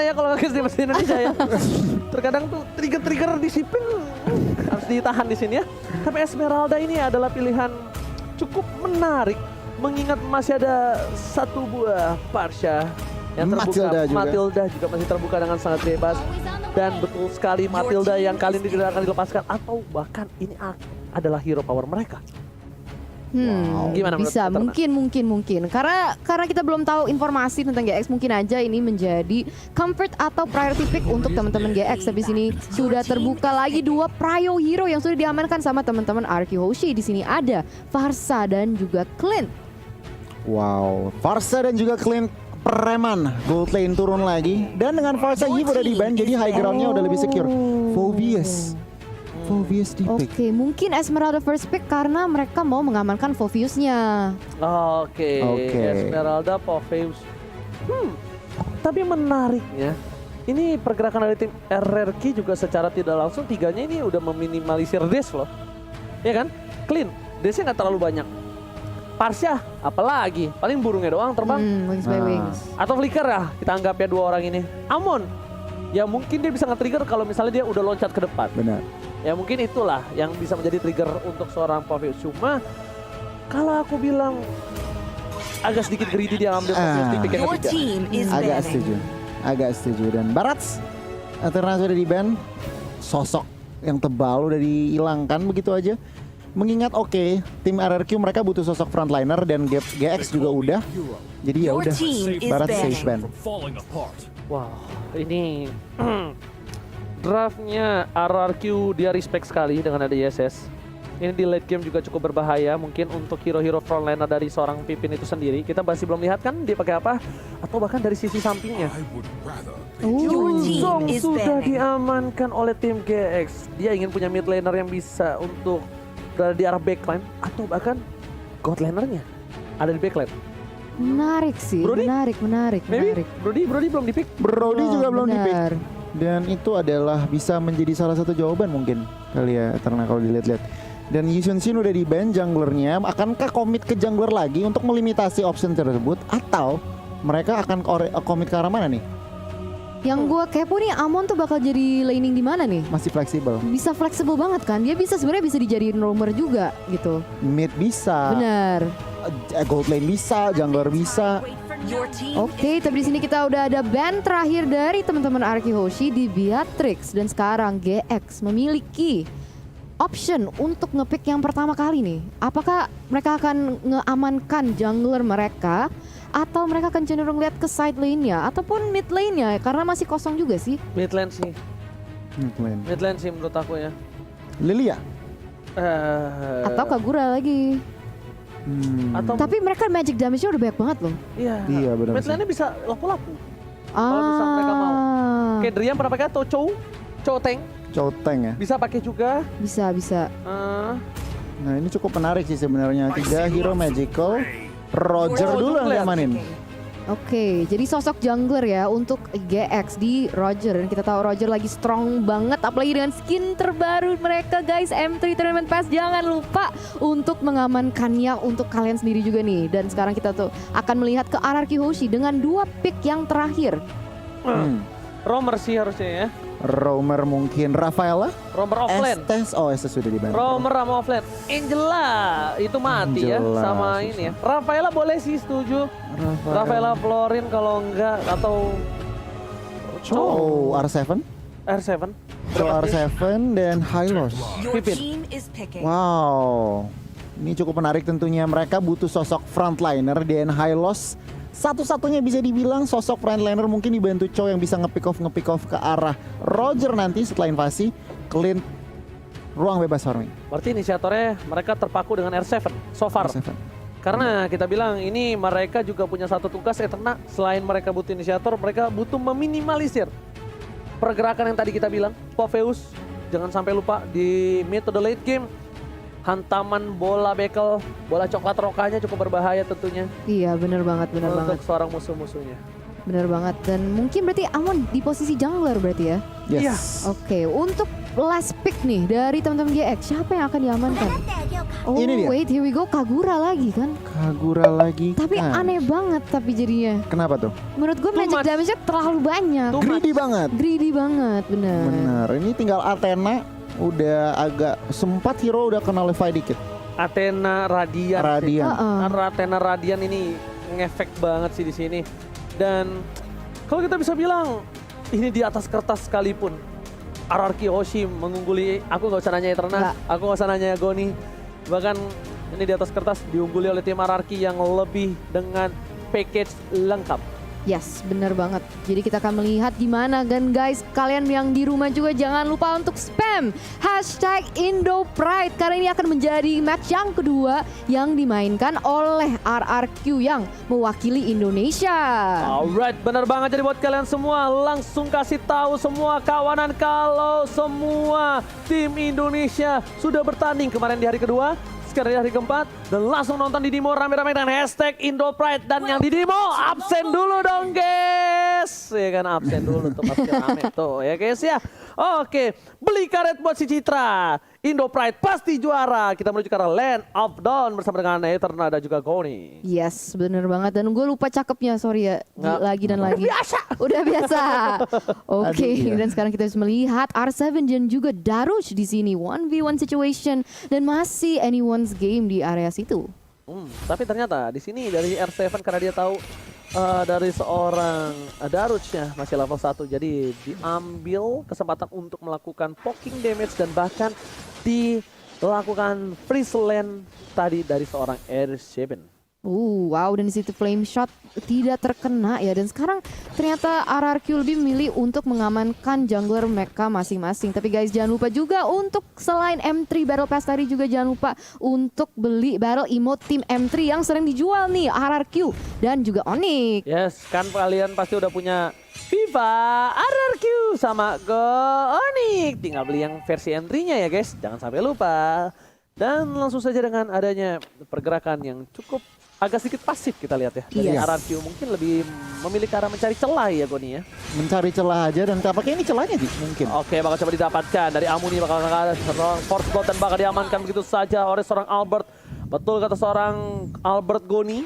ya kalau nggak di bahasa Indonesia ya. Terkadang tuh trigger-trigger disiplin harus ditahan di sini ya. Tapi Esmeralda ini adalah pilihan cukup menarik. Mengingat masih ada satu buah Parsha yang terbuka. Matilda juga masih terbuka dengan sangat bebas. Dan betul sekali Matilda yang kali ini tidak akan dilepaskan. Atau bahkan ini adalah hero power mereka. Gimana bisa mungkin karena kita belum tahu informasi tentang GX, mungkin aja ini menjadi comfort atau priority pick untuk teman-teman GX. Tapi sini sudah terbuka lagi dua prio hero yang sudah diamankan sama teman-teman RQ Hoshi. Di sini ada Pharsa dan juga Clint. Wow, Pharsa dan juga Clint preman. Gold lane turun lagi dan dengan Pharsa Eve udah di ban, jadi high groundnya udah lebih secure. Phoveus di pick. Oke, mungkin Esmeralda first pick karena mereka mau mengamankan Phoveus-nya. Oke. Esmeralda, Phoveus. Tapi menariknya, ini pergerakan dari tim RRQ juga secara tidak langsung tiganya ini udah meminimalisir dash loh. Ya kan? Clean, dashnya nggak terlalu banyak. Parsha, apalagi? Paling burungnya doang terbang. Wings by wings. Atau Flicker ya, kita anggap ya dua orang ini. Amon, ya mungkin dia bisa nge-trigger kalau misalnya dia udah loncat ke depan. Benar. Ya mungkin itulah yang bisa menjadi trigger untuk seorang Phoveus. Cuma kalau aku bilang agak sedikit greedy dia ambil Phoveus di pick yang ketiga. Agak setuju. Dan Barats Eterna sudah di ban. Sosok yang tebal udah dihilangkan begitu aja. Mengingat tim RRQ mereka butuh sosok frontliner dan GX juga udah. Jadi ya udah Barats safe ban. Wow, ini draftnya RRQ dia respect sekali dengan ada ISS. Ini di late game juga cukup berbahaya mungkin untuk hero-hero frontliner dari seorang Pipin itu sendiri. Kita masih belum lihat kan dia pakai apa atau bahkan dari sisi sampingnya. Yuzong sudah diamankan oleh tim GX. Dia ingin punya mid laner yang bisa untuk berada di arah backline atau bahkan god lanernya ada di backline. Menarik sih, Brody? menarik. Brody belum dipick. Brody juga belum dipick. Dan itu adalah bisa menjadi salah satu jawaban mungkin kali ya Eterna kalau dilihat-lihat. Dan Yisun Shin udah di ban junglernya. Akankah komit ke jungler lagi untuk melimitasi option tersebut? Atau mereka akan komit ke arah mana nih? Yang gue kepo nih, Amon tuh bakal jadi laning di mana nih? Masih fleksibel. Bisa fleksibel banget kan? Dia sebenarnya bisa dijadiin roamer juga gitu. Mid bisa. Benar. Gold lane bisa, jungler bisa. Oke, tapi di sini kita udah ada ban terakhir dari teman-teman RQ Hoshi di Beatrix. Dan sekarang GX memiliki option untuk ngepick yang pertama kali nih. Apakah mereka akan ngeamankan jungler mereka atau mereka akan cenderung lihat ke side lane-nya ataupun mid lane-nya karena masih kosong juga sih. Mid lane sih. Mid lane sih menurut aku ya. Lilia atau Kagura lagi. Tapi mereka magic damage-nya udah banyak banget loh. Iya benar. Mid lane-nya bisa lapu-lapu. Kalau misalnya mereka mau. Kayak Drian pernah pakai atau Choteng ya. Bisa pakai juga. Bisa. Nah ini cukup menarik sih sebenarnya. 3 hero magical. Roger dulu yang diamanin. Oke, jadi sosok jungler ya untuk GX di Roger. Dan kita tahu Roger lagi strong banget, apalagi dengan skin terbaru mereka guys, M3 Tournament Pass. Jangan lupa untuk mengamankannya untuk kalian sendiri juga nih. Dan sekarang kita tuh akan melihat ke RRQ Hoshi dengan 2 pick yang terakhir. Roamer sih harusnya ya. Roamer mungkin Rafaela. Roamer offlane. Estes sudah dibantu. Roamer sama offlane. Angela itu mati ya sama susah. Ini ya. Rafaela boleh sih setuju. Rafaela Florin kalau enggak atau R7. R7 dan Hylos. Pipin. Wow. Ini cukup menarik tentunya. Mereka butuh sosok frontliner dan Hylos. Satu-satunya bisa dibilang sosok frontliner mungkin dibantu Chow yang bisa nge-pick off ke arah Roger nanti setelah invasi. Clint ruang bebas farming. Berarti inisiatornya mereka terpaku dengan R7 so far. R7. Karena kita bilang ini mereka juga punya satu tugas Eterna. Selain mereka butuh inisiator, mereka butuh meminimalisir pergerakan yang tadi kita bilang. Phoveus, jangan sampai lupa di mid to the late game. Hantaman bola bekel, bola coklat rokanya cukup berbahaya tentunya. Iya bener banget. Untuk seorang musuh-musuhnya. Bener banget, dan mungkin berarti Amon di posisi jungler berarti ya? Yes. Oke, untuk last pick nih dari teman-teman GX, siapa yang akan diamankan? Oh Ini dia. wait, here we go, Kagura lagi kan. Kagura lagi. Tapi Nah, aneh banget tapi jadinya. Kenapa tuh? Menurut gue Too magic much. damage-nya terlalu banyak. Greedy banget. Greedy banget, bener. Bener. Ini tinggal Athena. Udah agak sempat hero udah kena Levi dikit. Athena Radiant. Radiant. Athena Radiant ini ngefek banget sih di sini. Dan kalau kita bisa bilang ini di atas kertas sekalipun RRQ Hoshi mengungguli, aku nggak usah nanya Eterna, Nggak. aku nggak usah nanya Goni. Bahkan ini di atas kertas diungguli oleh tim RRQ yang lebih dengan package lengkap. Yes, bener banget. Jadi kita akan melihat gimana kan guys. Kalian yang di rumah juga jangan lupa untuk spam #IndoPride. Karena ini akan menjadi match yang kedua yang dimainkan oleh RRQ yang mewakili Indonesia. Alright, benar banget. Jadi buat kalian semua langsung kasih tahu semua kawanan kalau semua tim Indonesia sudah bertanding kemarin di hari kedua. Sekarang di hari keempat dan langsung nonton di Dimo rame-rame dengan #IndoPride. Dan yang di Dimo absen dulu dong guys. Ya kan, absen dulu untuk pasti rame tuh ya guys ya. Oke, beli karet buat si Citra. IndoPride pasti juara. Kita menuju ke arah Land of Dawn bersama dengan Eterna dan juga Goni. Yes, bener banget. Dan gue lupa cakepnya, sorry ya. Nggak. Lagi dan lagi. Udah biasa. Oke, Aduh, iya. dan sekarang kita bisa melihat R7 dan juga Darush di sini 1v1 situation dan masih anyone's game di area situ. Tapi ternyata di sini dari R7 karena dia tahu dari seorang Darush-nya masih level 1, jadi diambil kesempatan untuk melakukan poking damage dan bahkan dilakukan freeze land tadi dari seorang R7. Wow, dan di situ flame shot tidak terkena ya. Dan sekarang ternyata RRQ lebih memilih untuk mengamankan jungler mereka masing-masing. Tapi guys, jangan lupa juga untuk selain M3 Battle Pass tadi juga jangan lupa untuk beli battle emote tim M3 yang sering dijual nih RRQ dan juga Onyx. Yes, kan kalian pasti udah punya FIFA, RRQ sama Onyx. Tinggal beli yang versi M3-nya ya guys, jangan sampai lupa. Dan langsung saja dengan adanya pergerakan yang cukup agak sedikit pasif kita lihat ya dari Yes. RRQ, mungkin lebih memilih ke arah mencari celah ya Goni ya. Mencari celah aja dan tampaknya ini celahnya sih mungkin. Oke, bakal coba didapatkan dari Amuni, bakal ada seorang force blood dan bakal diamankan begitu saja oleh seorang Albert. Betul kata seorang Albert Goni.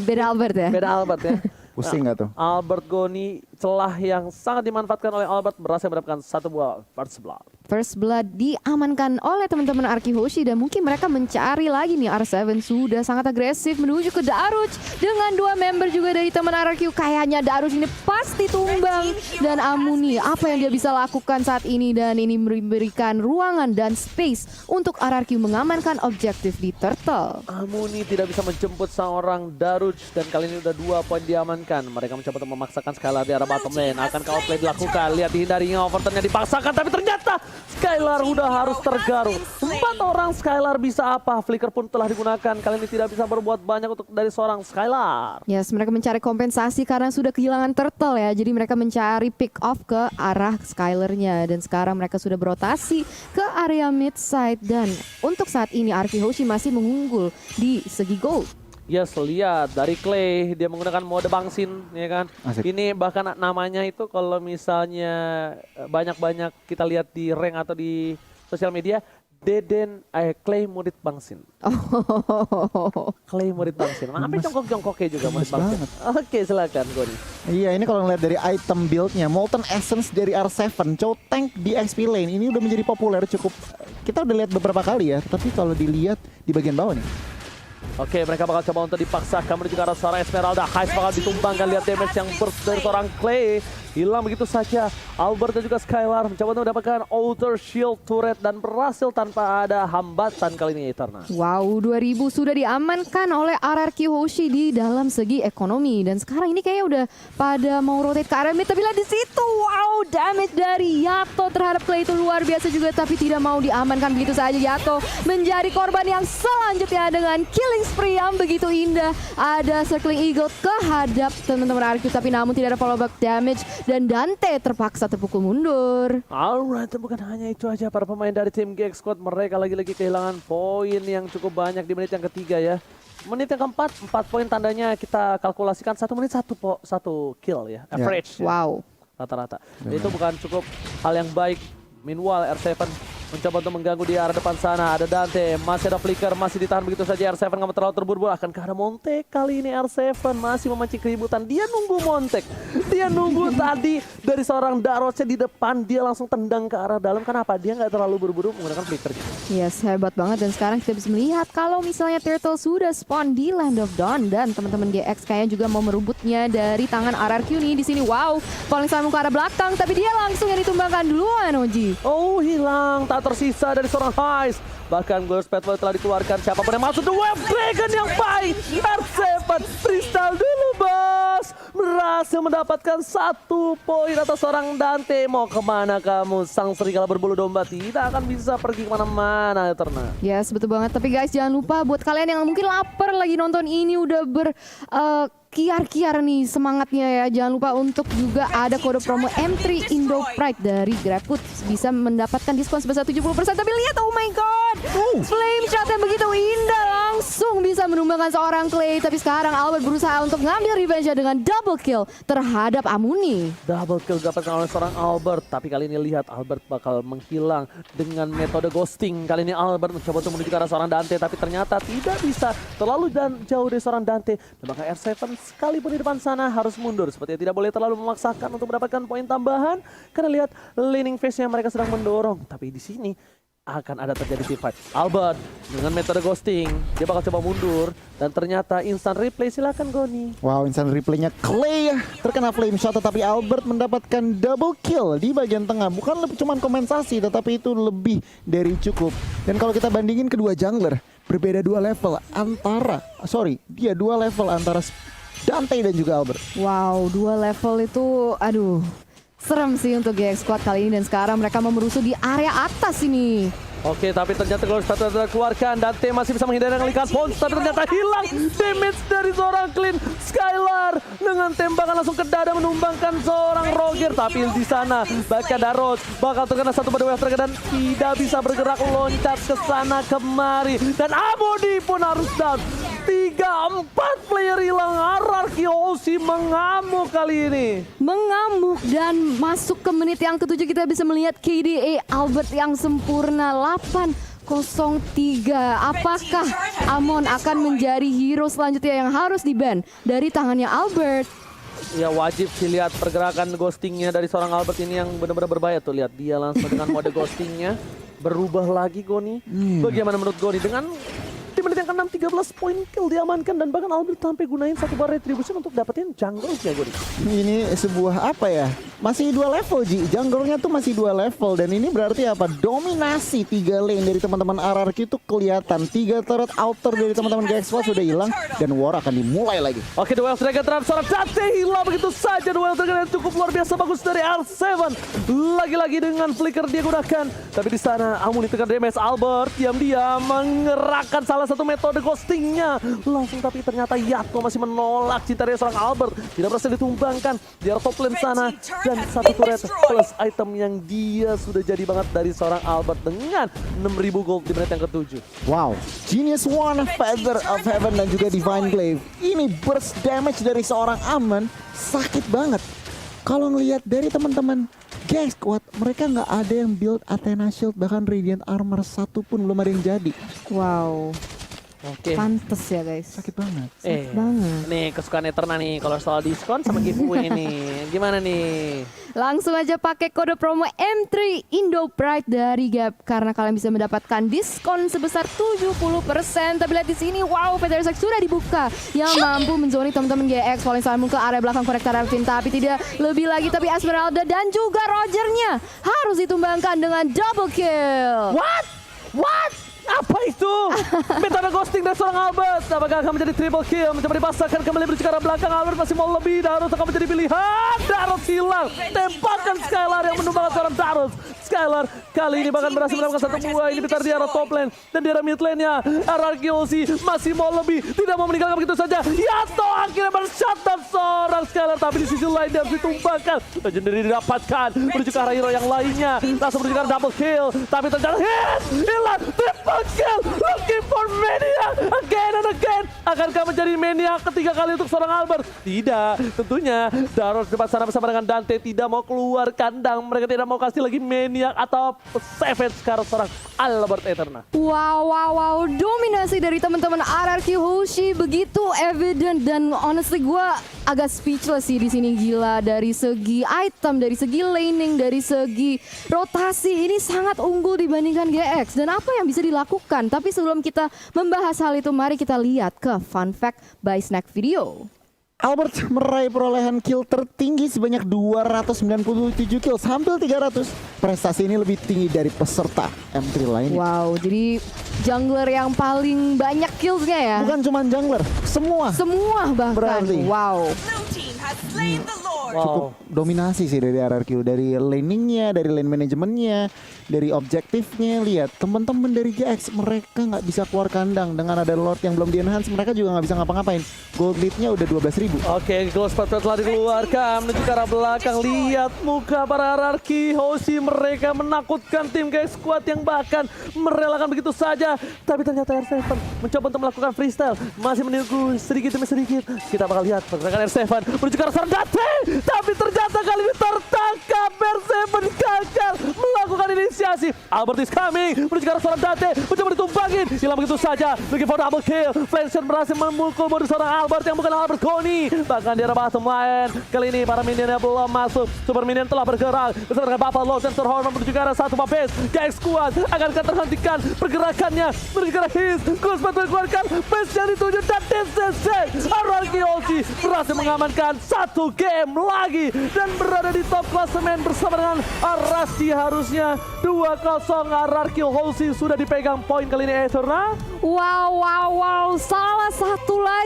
Beda Albert ya. Beda Albert ya. Pusing nggak tuh? Albert Goni, celah yang sangat dimanfaatkan oleh Albert, berhasil mendapatkan satu buah first blood. First Blood diamankan oleh teman-teman RRQ Hoshi dan mungkin mereka mencari lagi nih. R7 sudah sangat agresif menuju ke Darush dengan dua member juga dari teman RRQ. Kayaknya Darush ini pasti tumbang. Dan Amuni, apa yang dia bisa lakukan saat ini, dan ini memberikan ruangan dan space untuk RRQ mengamankan objektif di Turtle. Amuni tidak bisa menjemput seorang Darush dan kali ini udah 2 poin diamankan. Mereka mencoba untuk memaksakan Skylar di arah bottom lane. Akan outplay dilakukan, lihat dihindarinya overturn-nya dipaksakan, tapi ternyata Skylar udah harus tergaruk. 4 orang Skylar bisa apa? Flicker pun telah digunakan. Kali ini tidak bisa berbuat banyak untuk dari seorang Skylar. Yes, mereka mencari kompensasi karena sudah kehilangan Turtle ya. Jadi mereka mencari pick off ke arah Skylar-nya. Dan sekarang mereka sudah berotasi ke area mid side. Dan untuk saat ini RRQ Hoshi masih mengunggul di segi gold. Yes, lihat dari Clay dia menggunakan mode bangsin ya kan. Asik. Ini bahkan namanya itu kalau misalnya banyak-banyak kita lihat di rank atau di sosial media, Clay murid bangsin. Oh. Clay murid bangsin. Sampai jongkok-jongkoknya juga murid gemes bangsin. banget. Oke, silakan Goni. Iya, ini kalau ngeliat dari item build-nya, Molten Essence dari R7, Chow Tank di XP lane ini udah menjadi populer cukup. Kita udah lihat beberapa kali ya, tapi kalau dilihat di bagian bawah nih. Oke, mereka bakal coba untuk dipaksakan menuju ke arah seorang Esmeralda. Heist bakal ditumbangkan, lihat damage yang burst dari seorang Clay. Hilang begitu saja. Albert dan juga Skylar mencoba untuk mendapatkan Outer Shield Turret dan berhasil tanpa ada hambatan kali ini Eterna. Wow, 2000 sudah diamankan oleh RRQ Hoshi di dalam segi ekonomi. Dan sekarang ini kayaknya udah pada mau rotate ke area mid. Tapi lihat di situ, wow, damage dari Yato terhadap Clay itu luar biasa juga. Tapi tidak mau diamankan begitu saja. Yato menjadi korban yang selanjutnya dengan killing spree yang begitu indah. Ada Circling Eagle kehadap teman-teman RRQ. Tapi namun tidak ada follow back damage. Dan Dante terpaksa terpukul mundur. Alright, bukan hanya itu aja, para pemain dari tim GX Squad mereka lagi-lagi kehilangan poin yang cukup banyak di menit yang ketiga ya. Menit yang keempat, 4 poin tandanya kita kalkulasikan 1 menit 1 kill ya, average. Ya, Wow. rata-rata. Itu bukan cukup hal yang baik. Meanwhile R7 mencoba untuk mengganggu di arah depan sana. Ada Dante, masih ada Flicker, masih ditahan begitu saja. R7 nggak mau terlalu terburu-buru. Akankah ada Montek? Kali ini R7 masih memancing keributan. Dia nunggu Montek. Dia nunggu tadi dari seorang Darosnya di depan. Dia langsung tendang ke arah dalam. Kenapa? Dia nggak terlalu buru-buru menggunakan Flicker. Yes, hebat banget. Dan sekarang kita bisa melihat kalau misalnya Turtle sudah spawn di Land of Dawn. Dan teman-teman GX kayaknya juga mau merebutnya dari tangan RRQ nih di sini. Wow, paling sama ke arah belakang. Tapi dia langsung yang ditumbangkan duluan, Oji. Oh, hilang. Tak tersisa dari seorang Heist. Bahkan Glorious Pathway telah dikeluarkan. Siapapun yang masuk, The Wave Dragon yang baik. R7 freestyle dulu, bos. Berhasil mendapatkan 1 poin atas seorang Dante. Mau kemana kamu? Sang serigala berbulu domba tidak akan bisa pergi kemana-mana, Eterna. Yes, betul banget. Tapi guys, jangan lupa buat kalian yang mungkin lapar lagi nonton ini udah kiar-kiar nih semangatnya ya. Jangan lupa untuk juga ada kode promo M3 Indo Pride dari GrabFood. Bisa mendapatkan diskon sebesar 70%. Tapi lihat, oh my god. Flame shot yang begitu indah langsung bisa menumbangkan seorang Clay. Tapi sekarang Albert berusaha untuk ngambil revenge dengan double kill terhadap Amuni. Double kill didapatkan oleh seorang Albert. Tapi kali ini lihat Albert bakal menghilang dengan metode ghosting. Kali ini Albert mencoba untuk menuju ke arah seorang Dante. Tapi ternyata tidak bisa terlalu jauh dari seorang Dante. Dan maka R7 sekalipun di depan sana harus mundur. Sepertinya tidak boleh terlalu memaksakan untuk mendapatkan poin tambahan. Karena lihat laning phase-nya mereka sedang mendorong. Tapi di sini akan ada terjadi team fight. Albert dengan metode ghosting, dia bakal coba mundur. Dan ternyata instant replay, silakan Goni. Wow, instant replaynya Clay terkena flame shot, tetapi Albert mendapatkan double kill di bagian tengah. Bukan cuma kompensasi, tetapi itu lebih dari cukup. Dan kalau kita bandingin kedua jungler, berbeda 2 level antara, dia 2 level antara Dante dan juga Albert. Wow, 2 level itu, aduh, serem sih untuk GX Squad kali ini. Dan sekarang mereka mau merusuh di area atas ini. Oke, tapi ternyata Glorious Pathway telah keluarkan. Dante masih bisa menghindari dengan Pons, tapi ternyata hilang damage dari seorang Clean. Skylar dengan tembakan langsung ke dada menumbangkan seorang Roger. Tapi di sana bahkan Daros bakal terkena 1 pada Wave Dragon dan tidak bisa bergerak loncat ke sana kemari. Dan Amodi pun harus down. 3-4 player hilang. RRQ OC mengamuk kali ini. Mengamuk dan masuk ke menit yang ke-7 kita bisa melihat KDA Albert yang sempurna 8-0-3. Apakah Amon akan menjadi hero selanjutnya yang harus di-ban dari tangannya Albert? Ya wajib sih lihat pergerakan ghostingnya dari seorang Albert ini yang benar-benar berbahaya tuh. Lihat dia langsung dengan mode ghostingnya berubah lagi Goni. Bagaimana menurut Goni dengan di menit yang ke-6 13 poin kill diamankan dan bahkan Albert sampai gunain 1 bar retribution untuk dapetin jungle-nya Goni. Ini sebuah apa ya? Masih 2 level Ji. Jungle-nya tuh masih 2 level dan ini berarti apa? Dominasi 3 lane dari teman-teman RRQ itu kelihatan. 3 turret outer dari teman-teman GX Squad sudah hilang dan war akan dimulai lagi. Oke, The Wave Dragon terhadap seorang Dante hilang begitu saja. The Wave Dragon yang cukup luar biasa bagus dari R7. Lagi-lagi dengan flicker dia gunakan. Tapi di sana Amuni tekan damage. Albert diam-diam mengerahkan salah satu metode ghostingnya. Langsung tapi ternyata Yatko masih menolak cinta dari seorang Albert. Tidak berhasil ditumbangkan di arah top lane sana. Dan 1 turret plus item yang dia sudah jadi banget dari seorang Albert dengan 6.000 gold di menit yang ke-7. Wow, Genius One, Feather of Heaven dan juga Divine Glaive. Ini burst damage dari seorang Amon sakit banget. Kalau ngelihat dari teman-teman GX Squad, mereka nggak ada yang build Athena Shield, bahkan Radiant Armor 1 pun belum ada yang jadi. Wow, Oke. pantes ya guys. Sakit banget. Banget. Nih kesukaan Eterna nih kalau soal diskon sama giveaway nih. Gimana nih? Langsung aja pakai kode promo M3 Indo Pride dari Gap karena kalian bisa mendapatkan diskon sebesar 70%. Tapi lihat di sini, wow, Petersek sudah dibuka yang mampu menzoni teman-teman GX paling sambung ke area belakang konektor Arvin. Tapi tidak lebih lagi, tapi Esmeralda dan juga Rogernya harus ditumbangkan dengan double kill. What? Apa itu? Metode ghosting dari seorang Albert. Apakah akan menjadi triple kill? Mencoba dipasangkan kembali menuju ke arah belakang. Albert masih mau lebih. Daros akan menjadi pilihan. Daros hilang. Tembakan Skylar yang menumbangkan seorang Daros. Skylar kali ini bahkan berhasil mendapatkan 1 buah inhibitor di arah top lane. Dan di arah mid lane-nya RRQOC masih mau lebih. Tidak mau meninggalkan begitu saja. Yato akhirnya men-shutdown seorang Skylar. Tapi di sisi lain dia harus ditumbangkan. Legendary didapatkan. Menuju ke arah hero yang lainnya. Langsung menuju ke arah double kill. Tapi ternyata hit. Hilang. Triple kill. Looking for Mania. Again and again. Akankah menjadi Mania ketiga kali untuk seorang Albert? Tidak. Tentunya Daros depan sana bersama dengan Dante tidak mau keluar kandang. Mereka tidak mau kasih lagi Mania Insomniac atau Savage sekarang seorang Albert Eterna. Wow, dominasi dari teman-teman RRQ Hoshi begitu evident dan honestly gue agak speechless sih di sini. Gila, dari segi item, dari segi laning, dari segi rotasi ini sangat unggul dibandingkan GX. Dan apa yang bisa dilakukan? Tapi sebelum kita membahas hal itu, mari kita lihat ke fun fact by Snack Video. Albert meraih perolehan kill tertinggi sebanyak 297 kills, hampir 300. Prestasi ini lebih tinggi dari peserta M3 lainnya. Wow, jadi jungler yang paling banyak killsnya ya? Bukan cuma jungler, semua. Semua bahkan. Berarti. Wow. Blue team has slain the Lord. Cukup dominasi sih dari RRQ, dari laningnya, dari lane manajemennya, dari objektifnya. Lihat teman-teman dari GX, mereka nggak bisa keluar kandang dengan ada Lord yang belum di enhance, mereka juga nggak bisa ngapa-ngapain. Gold leadnya udah 12.000. Oke, close patrol telah dikeluarkan menuju ke arah belakang. Lihat muka para RRQ Hoshi, mereka menakutkan tim GX Squad yang bahkan merelakan begitu saja. Tapi ternyata R7 mencoba untuk melakukan freestyle, masih menunggu sedikit demi sedikit. Kita bakal lihat pergerakan R7 menuju ke arah Sardate, tapi ternyata kali ini tertangkap. R7 gagal melakukan inisiasi. Albert is coming menuju ke arah Sardate, mencoba ditumbangin, hilang begitu saja. Looking for double kill. Flanshan berhasil memukul mode seorang Albert yang bukan Albert Goni. Bahkan di arah bottom lane, kali ini para minionnya belum masuk. Super minion telah bergerak bersama dengan Buffalo dan Hormon menuju ke arah satu base. GX Squad akan terhentikan pergerakannya menuju ke arah His. Ghost mengeluarkan base yang dituju dan TCC RRQ Hoshi berhasil mengamankan satu game lagi dan berada di top klasemen bersama dengan Arashi. Harusnya 2-0 RRQ Hoshi sudah dipegang poin kali ini Eterna. Wow, salah satu lagi